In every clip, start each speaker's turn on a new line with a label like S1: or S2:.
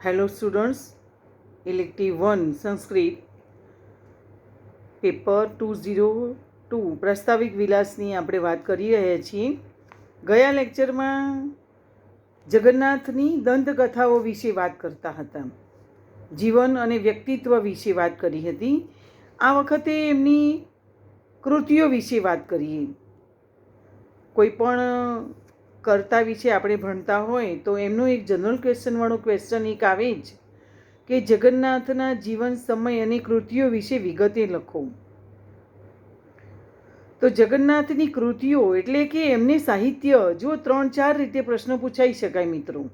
S1: Hello students, elective 1 Sanskrit paper 202 પ્રસ્તાવિક વિલાસની આપણે વાત કરી રહ્યા છીએ. ગયા લેક્ચરમાં જગન્નાથની દંતકથાઓ વિશે વાત કરતા હતા, જીવન અને વ્યક્તિત્વ વિશે વાત કરી હતી. આ વખતે એમની કૃતિઓ વિશે વાત કરીએ. કોઈ પણ કર્તા વિશે આપણે ભણતા હોય તો એમનો એક જનરલ ક્વેશ્ચનવાળો ક્વેશ્ચન એક આવે જ કે જગન્નાથના જીવન, સમય અને કૃતિઓ વિશે વિગતે લખો. તો જગન્નાથની કૃતિઓ એટલે કે એમને સાહિત્ય, જો 3-4 રીતે પ્રશ્ન પૂછાઈ શકાય મિત્રો,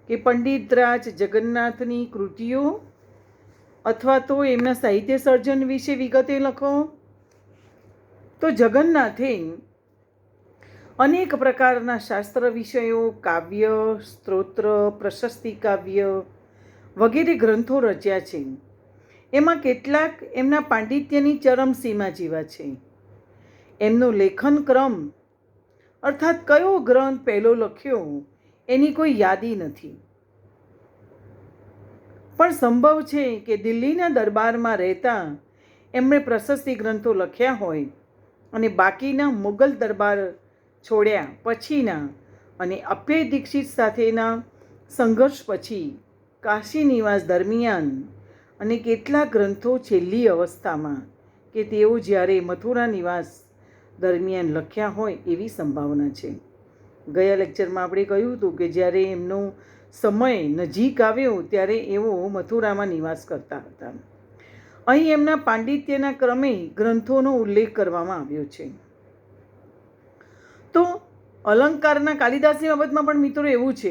S1: કે પંડિત રાજ જગન્નાથની કૃતિઓ અથવા તો એમના સાહિત્ય સર્જન વિશે વિગતે લખો. તો જગન્નાથે અનેક પ્રકારના શાસ્ત્ર વિષયો, કાવ્ય, સ્ત્રોત્ર, પ્રશસ્તિ કાવ્ય વગેરે ગ્રંથો રચ્યા છે. એમાં કેટલાક એમના પાંડિત્યની ચરમસીમા જેવા છે. એમનો લેખન ક્રમ અર્થાત કયો ગ્રંથ પહેલો લખ્યો એની કોઈ યાદી નથી, પણ સંભવ છે કે દિલ્હીના દરબારમાં રહેતા એમણે પ્રશસ્તિ ગ્રંથો લખ્યા હોય અને બાકીના મુગલ દરબાર છોડ્યા પછીના અને અભય દીક્ષિત સાથેના સંઘર્ષ પછી, કાશી નિવાસ દરમિયાન અને કેટલાક ગ્રંથો છેલ્લી અવસ્થામાં કે તેઓ જ્યારે મથુરા નિવાસ દરમિયાન લખ્યા હોય એવી સંભાવના છે. ગયા લેક્ચરમાં આપણે કહ્યું હતું કે જ્યારે એમનો સમય નજીક આવ્યો ત્યારે એઓ મથુરામાં નિવાસ કરતા હતા. અહીં એમના પાંડિત્યના ક્રમે ગ્રંથોનો ઉલ્લેખ કરવામાં આવ્યો છે. તો અલંકારના કાલિદાસની બાબતમાં પણ મિત્રો એવું છે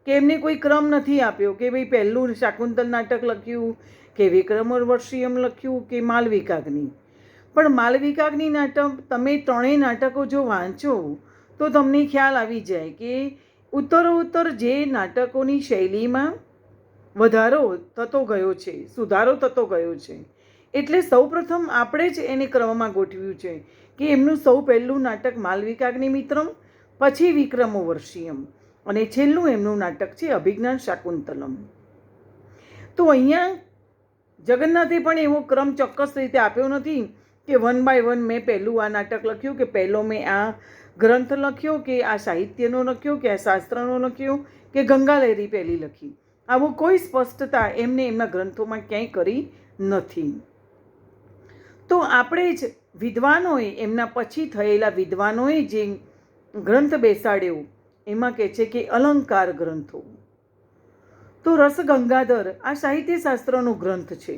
S1: કે એમને કોઈ ક્રમ નથી આપ્યો કે ભાઈ પહેલું શાકુંતલ નાટક લખ્યું કે વિક્રમોર્વશીયમ લખ્યું કે માલવિકાગ્નિ. પણ માલવિકાગ્નિ નાટક તમે ત્રણેય નાટકો જો વાંચો તો તમને ખ્યાલ આવી જાય કે ઉત્તરોત્તર જે નાટકોની શૈલીમાં વધારો થતો ગયો છે, સુધારો થતો ગયો છે. એટલે સૌપ્રથમ આપણે જ એને ક્રમમાં ગોઠવ્યું છે કે એમનું સૌ પહેલું નાટક માલવિકાગ્નિ મિત્રમ, પછી વિક્રમોર્વશીયમ અને છેલ્લું એમનું નાટક છે અભિજ્ઞાન શાકુંતલમ. તો અહીંયા જગન્નાથે પણ એવો ક્રમ ચોક્કસ રીતે આપ્યો નથી કે 1 by 1 મેં પહેલું આ નાટક લખ્યું, કે પહેલો મેં આ ગ્રંથ લખ્યો, કે આ સાહિત્યનો લખ્યો, કે આ શાસ્ત્રનો લખ્યો, કે ગંગાલહેરી પહેલી લખી. આવું કોઈ સ્પષ્ટતા એમને એમના ગ્રંથોમાં ક્યાંય કરી નથી. તો આપણે જ વિદ્વાનોએ, એમના પછી થયેલા વિદ્વાનોએ જે ગ્રંથ બેસાડ્યો એમાં કહે છે કે અલંકાર ગ્રંથો. તો રસગંગાધર આ સાહિત્યશાસ્ત્રનો ગ્રંથ છે.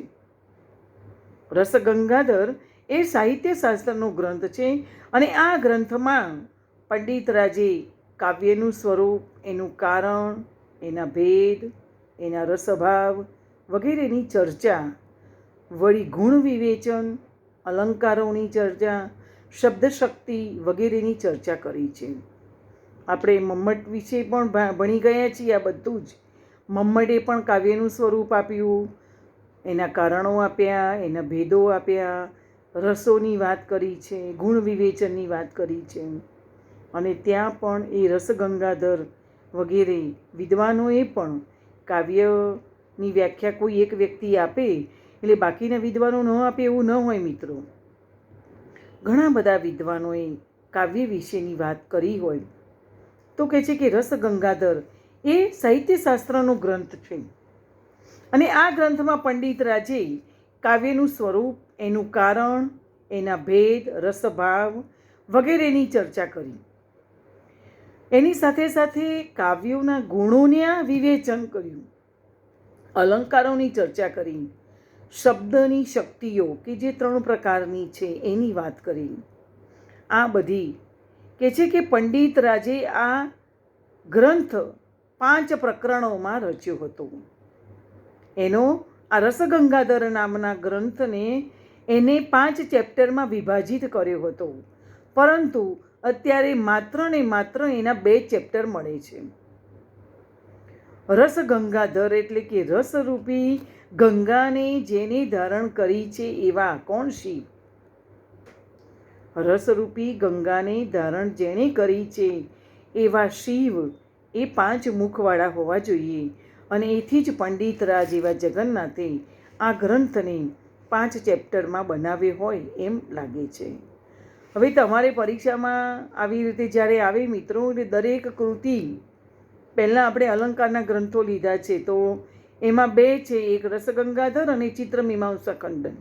S1: રસગંગાધર એ સાહિત્યશાસ્ત્રનો ગ્રંથ છે અને આ ગ્રંથમાં પંડિત રાજે કાવ્યનું સ્વરૂપ, એનું કારણ, એના ભેદ, એના રસભાવ વગેરેની ચર્ચા, વળી ગુણ વિવેચન, અલંકારોની ચર્ચા, શબ્દશક્તિ વગેરેની ચર્ચા કરી છે. આપણે મમ્મટ વિશે પણ ભણી ગયા છીએ. આ બધું જ મમ્મટે પણ કાવ્યનું સ્વરૂપ આપ્યું, એના કારણો આપ્યા, એના ભેદો આપ્યા, રસોની વાત કરી છે, ગુણ વિવેચનની વાત કરી છે. અને ત્યાં પણ એ રસગંગાધર વગેરે વિદ્વાનોએ પણ કાવ્યની વ્યાખ્યા કોઈ એક વ્યક્તિ આપે એટલે બાકીના વિદ્વાનો ન આપે એવું ન હોય મિત્રો. ઘણા બધા વિદ્વાનોએ કાવ્ય વિશેની વાત કરી હોય તો કહે છે કે રસગંગાધર એ સાહિત્યશાસ્ત્રનો ગ્રંથ છે અને આ ગ્રંથમાં પંડિત રાજે કાવ્યનું સ્વરૂપ, એનું કારણ, એના ભેદ, રસભાવ વગેરેની ચર્ચા કરી. એની સાથે સાથે કાવ્યોના ગુણોને વિવેચન કર્યું, અલંકારોની ચર્ચા કરી, શબ્દની શક્તિઓ કે જે 3 પ્રકારની છે એની વાત કરી. આ બધી કે છે કે પંડિત રાજે આ ગ્રંથ 5 પ્રકરણોમાં રચ્યો હતો. એનો આ રસગંગાધર નામના ગ્રંથને એને 5 ચેપ્ટરમાં વિભાજિત કર્યો હતો, પરંતુ અત્યારે માત્ર ને માત્ર એના 2 ચેપ્ટર મળે છે. રસગંગાધર એટલે કે રસરૂપી ગંગાને જેને ધારણ કરી છે એવા કોણ? શિવ. રસરૂપી ગંગાને ધારણ જેણે કરી છે એવા શિવ એ 5 મુખવાળા હોવા જોઈએ અને એથી જ પંડિતરાજ એવા જગન્નાથે આ ગ્રંથને 5 ચેપ્ટરમાં બનાવ્યો હોય એમ લાગે છે. હવે તમારે પરીક્ષામાં આવી રીતે જ્યારે આવે મિત્રો, દરેક કૃતિ પહેલાં આપણે અલંકારના ગ્રંથો લીધા છે, તો એમાં 2 છે, એક રસગંગાધર અને ચિત્રમીમાંસા ખંડન.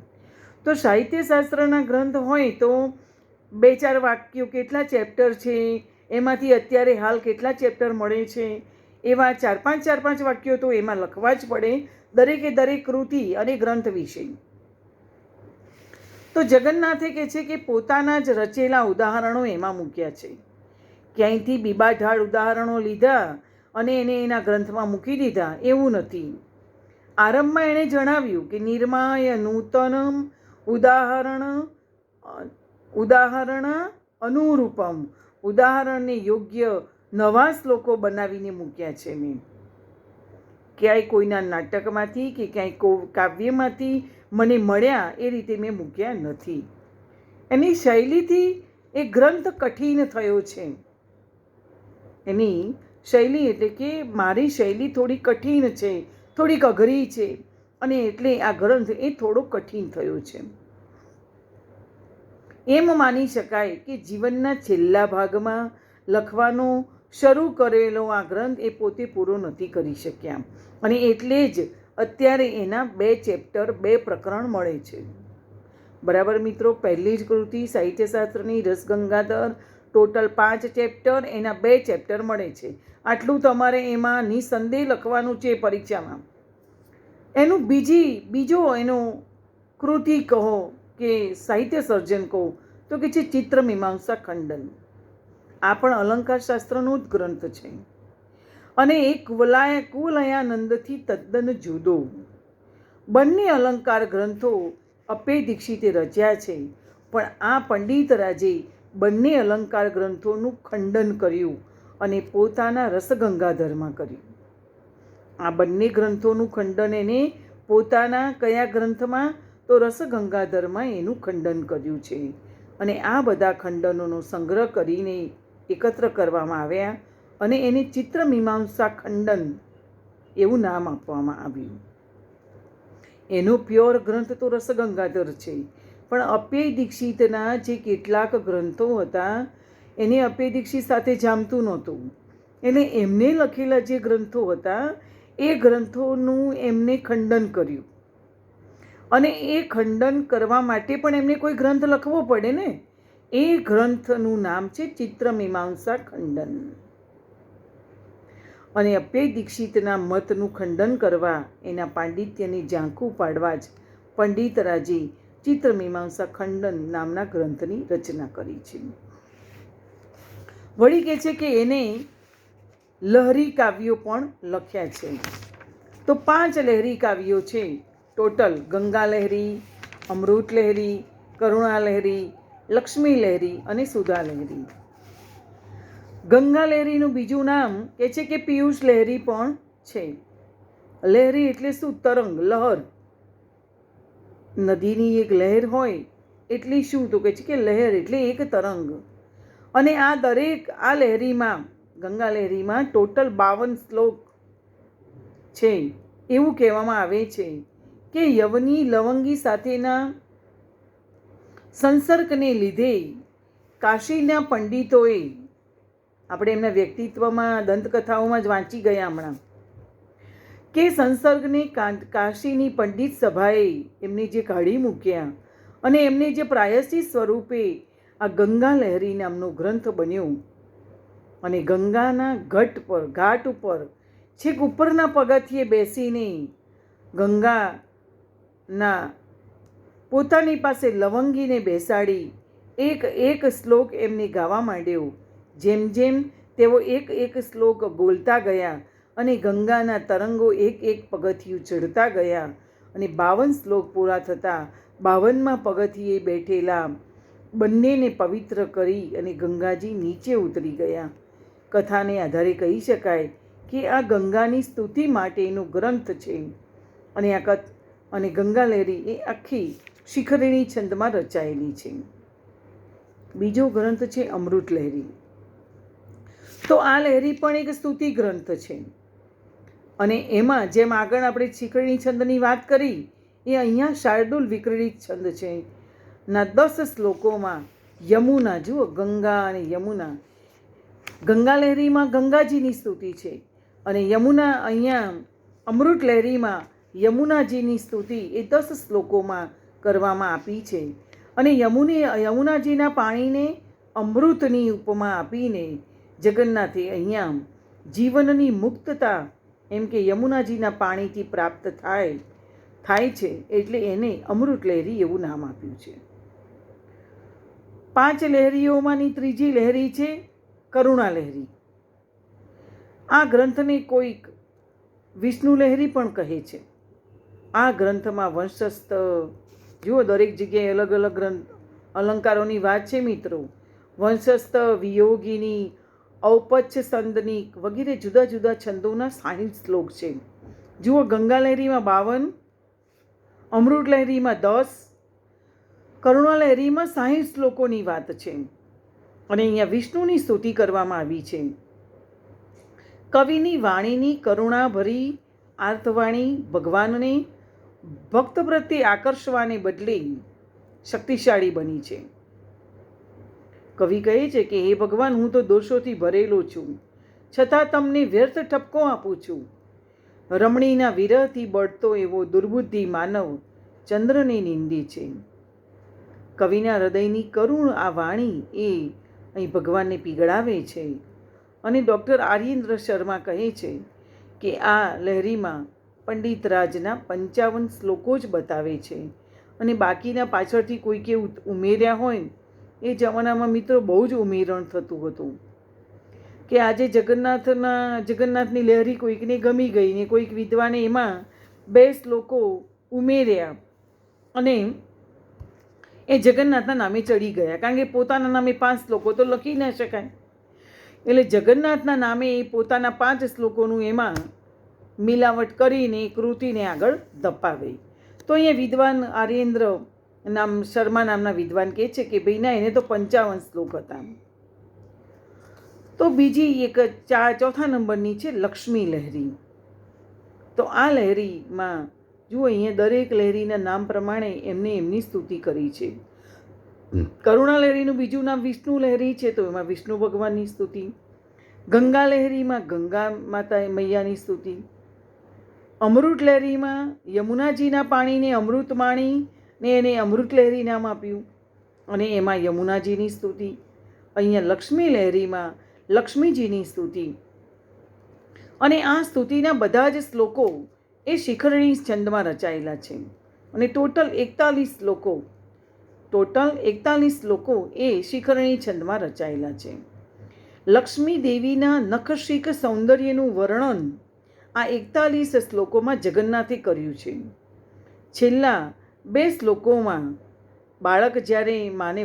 S1: તો સાહિત્યશાસ્ત્રના ગ્રંથ હોય તો 2-4 વાક્યો, કેટલા ચેપ્ટર છે, એમાંથી અત્યારે હાલ કેટલા ચેપ્ટર મળે છે, એવા 4-5 વાક્યો તો એમાં લખવા જ પડે, દરેકે દરેક કૃતિ અને ગ્રંથ વિશે. તો જગન્નાથે કહે છે કે પોતાના જ રચેલા ઉદાહરણો એમાં મૂક્યા છે. ક્યાંયથી બીબાઢાળ ઉદાહરણો લીધા અને એને એના ગ્રંથમાં મૂકી દીધા એવું નથી. આરંભમાં એણે જણાવ્યું કે નિર્માય નૂતનમ ઉદાહરણ અનુરૂપમ, ઉદાહરણને યોગ્ય નવા શ્લોકો બનાવીને મૂક્યા છે મેં. ક્યાંય કોઈના નાટકમાંથી કે ક્યાંય કાવ્યમાંથી મને મળ્યા એ રીતે મેં મૂક્યા નથી. એની શૈલીથી એ ગ્રંથ કઠિન થયો છે. એની શૈલી એટલે કે મારી શૈલી થોડી કઠિન છે, થોડીક અઘરી છે, અને એટલે આ ગ્રંથ એ થોડો કઠિન થયો છે. એમ માની શકાય કે જીવનના છેલ્લા ભાગમાં લખવાનો શરૂ કરેલો આ ગ્રંથ એ પોતે પૂરો નથી કરી શક્યા, અને એટલે જ અત્યારે એના 2 ચેપ્ટર 2 પ્રકરણ મળે છે. બરાબર મિત્રો, પહેલી જ કૃતિ સાહિત્યશાસ્ત્રની રસગંગાધર, ટોટલ 5 ચેપ્ટર, એના 2 ચેપ્ટર મળે છે. આટલું તમારે એમાં નિસંદેહ લખવાનું છે પરીક્ષામાં. એનું બીજો એનો કૃતિ કહો કે સાહિત્ય સર્જન કહો તો કે છે ચિત્રમીમાંસા ખંડન. આ પણ અલંકાર શાસ્ત્રનો જ ગ્રંથ છે અને એક કુવલયાનંદથી તદ્દન જુદો. બંને અલંકાર ગ્રંથો અપે દીક્ષિતે રચ્યા છે, પણ આ પંડિતરાજે બંને અલંકાર ગ્રંથોનું ખંડન કર્યું અને પોતાના રસગંગાધરમાં કર્યું. આ બંને ગ્રંથોનું ખંડન એને પોતાના કયા ગ્રંથમાં, તો રસગંગાધરમાં એનું ખંડન કર્યું છે. અને આ બધા ખંડનોનો સંગ્રહ કરીને એકત્ર કરવામાં આવ્યા અને એને ચિત્રમીમાંસા ખંડન એવું નામ આપવામાં આવ્યું. એનો પ્યોર ગ્રંથ તો રસગંગાધર છે, પણ અપેય દીક્ષિતના જે કેટલાક ગ્રંથો હતા એને અપેય દીક્ષિત સાથે જામતું નહોતું, એટલે એમને લખેલા જે ગ્રંથો હતા એ ગ્રંથોનું એમને ખંડન કર્યું. અને એ ખંડન કરવા માટે પણ એમને કોઈ ગ્રંથ લખવો પડે ને, એ ગ્રંથનું નામ છે ચિત્રમીમાંસા ખંડન. અને અપેય દીક્ષિતના મતનું ખંડન કરવા, એના પાંડિત્યની ઝાંખું પાડવા જ પંડિતરાજે ચિત્રમીમાંસા ખંડન નામના ગ્રંથની રચના કરી છે. વળી કહે છે કે એને લહરી કાવ્યો પણ લખ્યા છે. તો 5 લહેરી કાવ્યો છે ટોટલ: ગંગા લહેરી, અમૃત લહેરી, કરુણા લહેરી, લક્ષ્મી લહેરી અને સુધા લહેરી. ગંગા લહેરીનું બીજું નામ કે છે કે પિયુષ લહેરી પણ છે. લહેરી એટલે શું? તરંગ, લહર. નદીની એક લહેર હોય એટલી શું? તો કે છે કે લહેર એટલે એક તરંગ. અને આ લહેરીમાં, ગંગા લહેરીમાં ટોટલ 52 શ્લોક છે. એવું કહેવામાં આવે છે કે યવની લવંગી સાથેના સંસર્ગને લીધે કાશીના પંડિતોએ, આપણે એમના વ્યક્તિત્વમાં દંતકથાઓમાં જ વાંચી ગયા હમણાં, કે સંસર્ગને કાશીની પંડિત સભાએ એમને જે કાઢી મૂક્યા અને એમને જે પ્રાયશ્ચિત સ્વરૂપે આ ગંગા લહેરી નામનો ગ્રંથ બન્યો. અને ગંગાના ઘાટ ઉપર છેક ઉપરના પગથિયે બેસીને ગંગાના પોતાની પાસે લવંગીને બેસાડી એક શ્લોક એમને ગાવા માંડ્યો. જેમ જેમ તેઓ એક શ્લોક બોલતા ગયા અને ગંગાના તરંગો એક પગથિયું ચડતા ગયા અને 52 શ્લોક પૂરા થતાં 52માં પગથિયે બેઠેલા બંનેને પવિત્ર કરી અને ગંગાજી નીચે ઉતરી ગયા. કથાને આધારે કહી શકાય કે આ ગંગાની સ્તુતિ માટેનો ગ્રંથ છે. અને ગંગા લહેરી એ આખી શિખરિણી છંદમાં રચાયેલી છે. બીજો ગ્રંથ છે અમૃત લહેરી. તો આ લહેરી પણ એક સ્તુતિ ગ્રંથ છે. અને એમાં જેમ આગળ આપણે શિખરણી છંદની વાત કરી, એ અહીંયા શાર્દૂલ વિક્રીડિત છંદ છે. ના 10 શ્લોકોમાં યમુના, જુઓ ગંગા અને યમુના, ગંગા લહેરીમાં ગંગાજીની સ્તુતિ છે અને યમુના અહીંયા અમૃત લહેરીમાં યમુનાજીની સ્તુતિ એ 10 શ્લોકોમાં કરવામાં આપી છે. અને યમુનાજીના પાણીને અમૃતની ઉપમા આપીને જગન્નાથે અહીંયા જીવનની મુક્તતા, એમ કે યમુનાજીના પાણીથી પ્રાપ્ત થાય છે એટલે એને અમૃત લહેરી એવું નામ આપ્યું છે. 5 લહેરીઓમાંની ત્રીજી લહેરી છે કરુણા લહેરી. આ ગ્રંથને કોઈક વિષ્ણુ લહેરી પણ કહે છે. આ ગ્રંથમાં વંશસ્થ, જુઓ દરેક જગ્યાએ અલગ અલગ અલંકારોની વાત છે મિત્રો. વંશસ્થ, વિયોગિની, ઔપચ્છ સંદનિક વગેરે જુદા જુદા છંદોના 60 શ્લોક છે. જુઓ ગંગા લહેરીમાં 52, અમૃત લહેરીમાં 10, કરુણા લહેરીમાં 60 શ્લોકોની વાત છે. અને અહીંયા વિષ્ણુની સ્તુતિ કરવામાં આવી છે. કવિની વાણીની કરુણાભરી આર્તવાણી ભગવાનને ભક્ત પ્રત્યે આકર્ષવાને બદલે શક્તિશાળી બની છે. કવિ કહે છે કે હે ભગવાન, હું તો દોષોથી ભરેલો છું, છતાં તમને વ્યર્થ ઠપકો આપું છું. રમણીના વિરહથી બળતો એવો દુર્બુદ્ધિ માનવ ચંદ્રને નિંદે છે. કવિના હૃદયની કરુણ આ વાણી એ અહીં ભગવાનને પીગળાવે છે. અને ડૉક્ટર આર્યેન્દ્ર શર્મા કહે છે કે આ લહેરીમાં પંડિત રાજના 55 શ્લોકો જ બતાવે છે અને બાકીના પાછળથી કોઈકે ઉમેર્યા હોય. એ જમાનામાં મિત્રો બહુ જ ઉમેરણ થતું હતું કે આજે જગન્નાથની લહેરી કોઈકને ગમી ગઈ ને કોઈક વિદ્વાને એમાં 2 શ્લોકો ઉમેર્યા અને એ જગન્નાથના નામે ચડી ગયા, કારણ કે પોતાના નામે 5 શ્લોકો તો લખી ન શકાય. એટલે જગન્નાથના નામે એ પોતાના 5 શ્લોકોનું એમાં મિલાવટ કરીને કૃતિને આગળ ધપાવે. તો અહીંયા વિદ્વાન આર્યેન્દ્ર શર્મા નામના વિદ્વાન કહે છે કે ભાઈ ના, એને તો 55 શ્લોક હતા. તો બીજી એક ચોથા નંબરની છે લક્ષ્મી લહેરી. તો આ લહેરીમાં જુઓ અહીંયા દરેક લહેરીના નામ પ્રમાણે એમને એમની સ્તુતિ કરી છે. કરુણા લહેરીનું બીજું નામ વિષ્ણુ લહેરી છે, તો એમાં વિષ્ણુ ભગવાનની સ્તુતિ. ગંગા લહેરીમાં ગંગા માતા મૈયાની સ્તુતિ. અમૃત લહેરીમાં યમુનાજીના પાણીને અમૃત માણી ને એને અમૃત લહેરી નામ આપ્યું અને એમાં યમુનાજીની સ્તુતિ. અહીંયા લક્ષ્મી લહેરીમાં લક્ષ્મીજીની સ્તુતિ. અને આ સ્તુતિના બધા જ શ્લોકો એ શિખરણી છંદમાં રચાયેલા છે અને ટોટલ 41 શ્લોકો એ શિખરણી છંદમાં રચાયેલા છે. લક્ષ્મી દેવીના નખશીક સૌંદર્યનું વર્ણન આ 41 શ્લોકોમાં જગન્નાથે કર્યું છે. છેલ્લા 2 શ્લોકોમાં બાળક જ્યારે માને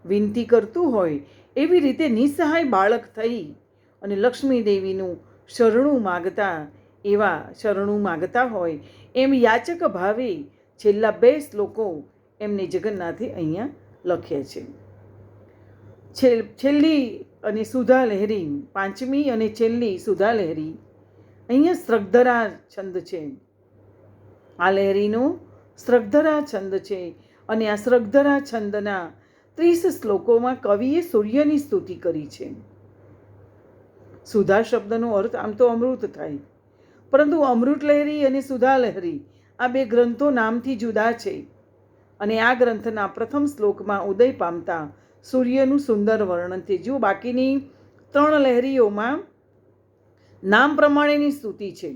S1: વિનંતી કરતું હોય એવી રીતે નિસહાય બાળક થઈ અને લક્ષ્મી દેવીનું શરણું માગતા હોય એમ યાચક ભાવે છેલ્લા 2 શ્લોકો એમને જગન્નાથે અહીંયા લખ્યા છે. છેલ્લી અને સુધા લહેરી, 5મી અને છેલ્લી સુધા લહેરી અહીંયા સ્રગધરા છંદ છે. આ લહેરીનો સ્રગધરા છંદ છે અને આ સ્રગધરા છંદના 30 શ્લોકોમાં કવિએ સૂર્યની સ્તુતિ કરી છે. સુધા શબ્દનો અર્થ આમ તો અમૃત થાય, પરંતુ અમૃત લહેરી અને સુધા લહેરી આ 2 ગ્રંથો નામથી જુદા છે. અને આ ગ્રંથના પ્રથમ શ્લોકમાં ઉદય પામતા સૂર્યનું સુંદર વર્ણન છે. જો બાકીની 3 લહેરીઓમાં નામ પ્રમાણેની સ્તુતિ છે,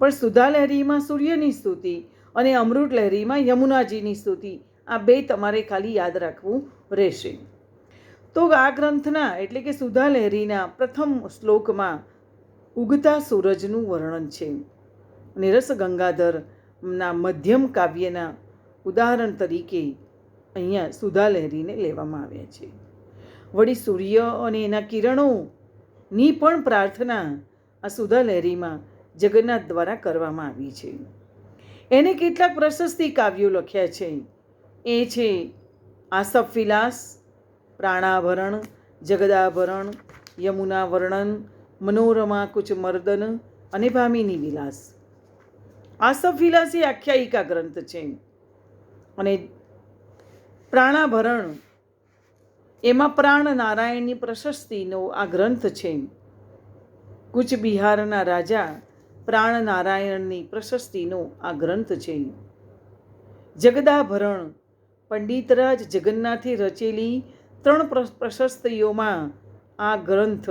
S1: પણ સુધા લહેરીમાં સૂર્યની સ્તુતિ અને અમૃત લહેરીમાં યમુનાજીની સ્તુતિ. આ 2 તમારે ખાલી યાદ રાખવું રહેશે. તો આ ગ્રંથના એટલે કે સુધા લહેરીના પ્રથમ શ્લોકમાં ઉગતા સૂરજનું વર્ણન છે અને રસ ગંગાધરના મધ્યમ કાવ્યના ઉદાહરણ તરીકે અહીંયા સુધા લહેરીને લેવામાં આવ્યા છે. વળી સૂર્ય અને એના કિરણોની પણ પ્રાર્થના આ સુધા લહેરીમાં જગન્નાથ દ્વારા કરવામાં આવી છે. એને કેટલાક પ્રશસ્તિ કાવ્યો લખ્યા છે. એ છે આસફ વિલાસ, પ્રાણાભરણ, જગદાભરણ, યમુના વર્ણન, મનોરમા કુચ મર્દન અને ભામિની વિલાસ. આસવવિલાસ એ આખ્યાયિકા ગ્રંથ છે અને પ્રાણાભરણ એમાં પ્રાણ નારાયણની પ્રશસ્તિનો આ ગ્રંથ છે. કૂચબિહારના રાજા પ્રાણ નારાયણની પ્રશસ્તિનો આ ગ્રંથ છે. જગદાભરણ પંડિતરાજ જગન્નાથે રચેલી 3 પ્રશસ્તિઓમાં આ ગ્રંથ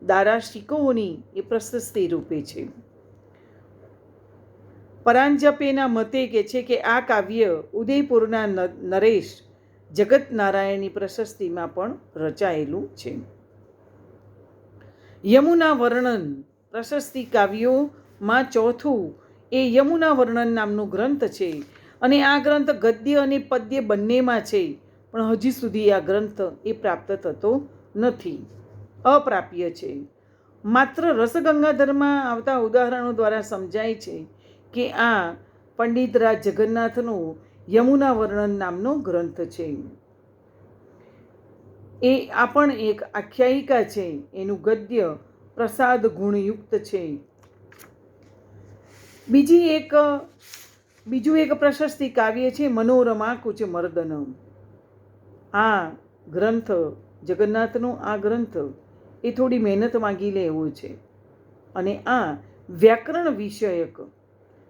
S1: દારાશિકોની એ પ્રશસ્તિ રૂપે છે. પરાંજપેના મતે કે છે કે આ કાવ્ય ઉદયપુરના નરેશ જગત નારાયણની પ્રશસ્તિમાં પણ રચાયેલું છે. યમુના વર્ણન પ્રશસ્તિ કાવ્યોમાં ચોથું એ યમુના વર્ણન નામનું ગ્રંથ છે અને આ ગ્રંથ ગદ્ય અને પદ્ય બંનેમાં છે, પણ હજી સુધી આ ગ્રંથ એ પ્રાપ્ત થતો નથી, અપ્રાપ્ય છે. માત્ર રસગંગાધરમાં આવતા ઉદાહરણો દ્વારા સમજાય છે કે આ પંડિતરાજ જગન્નાથનો યમુના વર્ણન નામનો ગ્રંથ છે. એ આ પણ એક આખ્યાયિકા છે. એનું ગદ્ય પ્રસાદ ગુણયુક્ત છે. બીજું એક પ્રશસ્તિ કાવ્ય છે મનોરમા કુચ મર્દનમ. આ ગ્રંથ જગન્નાથનો આ ગ્રંથ એ થોડી મહેનત માંગી લે એવો છે અને આ વ્યાકરણ વિષયક,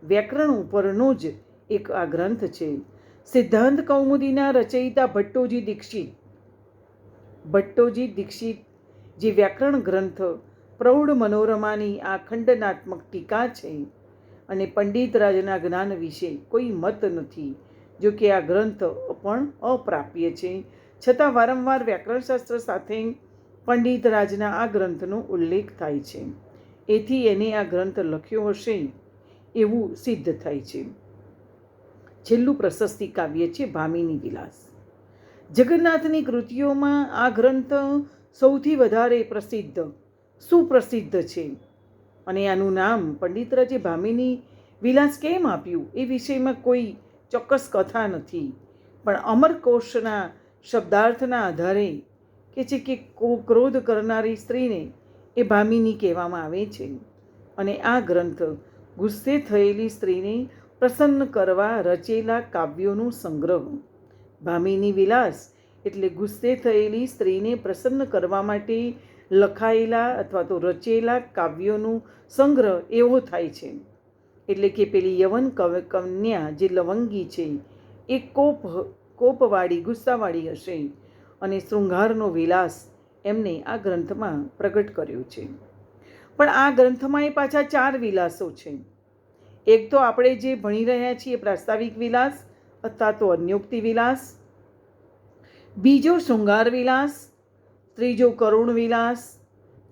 S1: વ્યાકરણ ઉપરનો જ એક આ ગ્રંથ છે. સિદ્ધાંત કૌમુદીના રચયિતા ભટ્ટોજી દીક્ષિત જે વ્યાકરણ ગ્રંથ પ્રૌઢ મનોરમાની આ ખંડનાત્મક ટીકા છે અને પંડિતરાજના જ્ઞાન વિશે કોઈ મત નથી. જો કે આ ગ્રંથ પણ અપ્રાપ્ય છે, છતાં વારંવાર વ્યાકરણશાસ્ત્ર સાથે પંડિતરાજના આ ગ્રંથનો ઉલ્લેખ થાય છે. એથી એને આ ગ્રંથ લખ્યો હશે એવું સિદ્ધ થાય છે. છેલ્લું પ્રશસ્તિ કાવ્ય છે ભામિની વિલાસ. જગન્નાથની કૃતિઓમાં આ ગ્રંથ સૌથી વધારે સુપ્રસિદ્ધ છે અને આનું નામ પંડિતરાજે ભામિની વિલાસ કેમ આપ્યું એ વિષયમાં કોઈ ચોક્કસ કથા નથી, પણ અમરકોશના શબ્દાર્થના આધારે કે છે કે ક્રોધ કરનારી સ્ત્રીને એ ભામિની કહેવામાં આવે છે અને આ ગ્રંથ ગુસ્સે થયેલી સ્ત્રીને પ્રસન્ન કરવા રચેલા કાવ્યોનું સંગ્રહ. ભામિની વિલાસ એટલે ગુસ્સે થયેલી સ્ત્રીને પ્રસન્ન કરવા માટે લખાયેલા અથવા તો રચેલા કાવ્યોનું સંગ્રહ એવો થાય છે. એટલે કે પેલી યવન કન્યા જે લવંગી છે એ કોપવાળી, ગુસ્સાવાળી હશે અને શૃંગારનો વિલાસ એમને આ ગ્રંથમાં પ્રગટ કર્યો છે. પણ આ ગ્રંથમાં એ પાછા 4 વિલાસો છે. એક તો આપણે જે ભણી રહ્યા છીએ પ્રાસ્તાવિક વિલાસ અથવા તો અન્યોક્તિ વિલાસ, બીજો શૃંગાર વિલાસ, ત્રીજો કરુણ વિલાસ,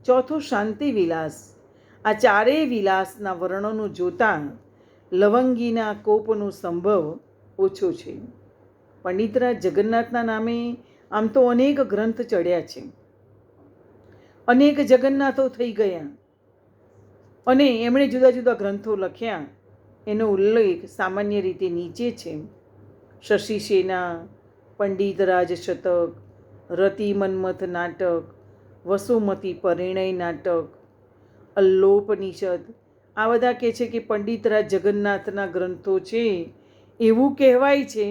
S1: ચોથો શાંતિ વિલાસ. આ 4 વિલાસના વર્ણનો જોતા લવંગીના કોપનો સંભવ ઓછો છે. પંડિતરાજ જગન્નાથના નામે આમ તો અનેક ગ્રંથ ચડ્યા છે, અનેક જગન્નાથો થઈ ગયા અને એમણે જુદા જુદા ગ્રંથો લખ્યા. એનો ઉલ્લેખ સામાન્ય રીતે નીચે છે. શશિસેના, પંડિતરાજ શતક, રતિ મન્મથ નાટક, વસુમતી પરિણય નાટક, અલ્લોપનિષદ. આ બધા કહે છે કે પંડિતરાજ જગન્નાથના ગ્રંથો છે એવું કહેવાય છે,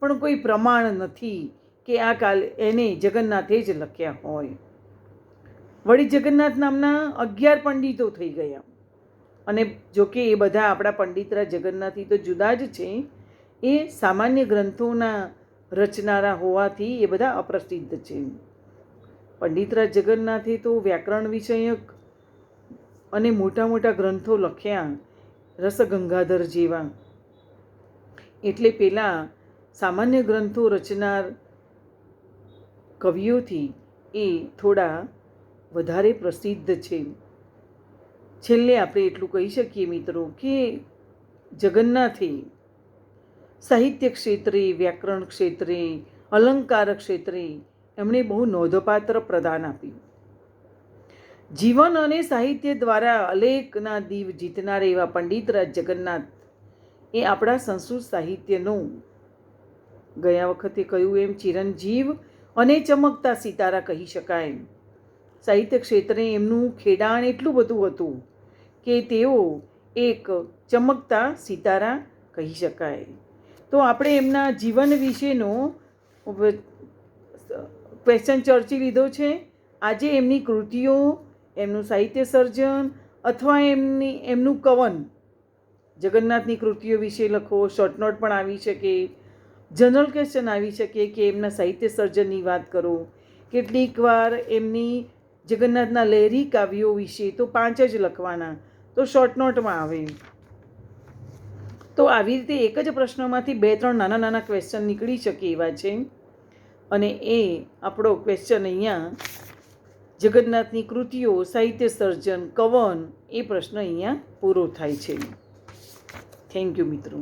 S1: પણ કોઈ પ્રમાણ નથી કે આ એને જગન્નાથે જ લખ્યા હોય. વળી જગન્નાથ નામના 11 પંડિતો થઈ ગયા અને જોકે એ બધા આપણા પંડિતરાજ જગન્નાથી તો જુદા જ છે. એ સામાન્ય ગ્રંથોના રચનારા હોવાથી એ બધા અપ્રસિદ્ધ છે. પંડિતરાજ જગન્નાથે તો વ્યાકરણ વિષયક અને મોટા મોટા ગ્રંથો લખ્યા, રસગંગાધર જેવા. એટલે પેલા સામાન્ય ગ્રંથો રચનાર કવિઓથી એ થોડા વધારે પ્રસિદ્ધ છે. છેલ્લે આપણે એટલું કહી શકીએ મિત્રો કે જગન્નાથે સાહિત્ય ક્ષેત્રે, વ્યાકરણ ક્ષેત્રે, અલંકાર ક્ષેત્રે એમણે બહુ નોંધપાત્ર પ્રદાન આપ્યું. જીવન અને સાહિત્ય દ્વારા અલેખના દીવ જીતનાર એવા પંડિતરાજ જગન્નાથ એ આપણા સંસ્કૃત સાહિત્યનું ગયા વખતે કહ્યું એમ ચિરંજીવ અને ચમકતા સિતારા કહી શકાય. સાહિત્ય ક્ષેત્રે એમનું ખેડાણ એટલું બધું હતું કે તેઓ એક ચમકતા સિતારા કહી શકાય. તો આપણે એમના જીવન વિશેનો ક્વેશ્ચન ચર્ચી લીધો છે. આજે એમની કૃતિઓ, એમનું સાહિત્ય સર્જન અથવા એમનું કવન, જગન્નાથની કૃતિઓ વિશે લખો, શોર્ટ નોટ પણ આવી શકે, જનરલ ક્વેશ્ચન આવી શકે કે એમના સાહિત્ય સર્જનની વાત કરો. કેટલીક વાર એમની જગન્નાથના લહેરી કાવ્યો વિશે તો 5 જ લખવાના, તો શોર્ટ નોટમાં આવે. તો આવી રીતે એક જ પ્રશ્નમાંથી 2-3 નાના નાના ક્વેશ્ચન નીકળી શકે એવા છે. અને એ આપણો ક્વેશ્ચન અહીંયા જગન્નાથની કૃતિઓ, સાહિત્ય સર્જન, કવન, એ પ્રશ્ન અહીંયા પૂરો થાય છે. થેન્ક યુ મિત્રો.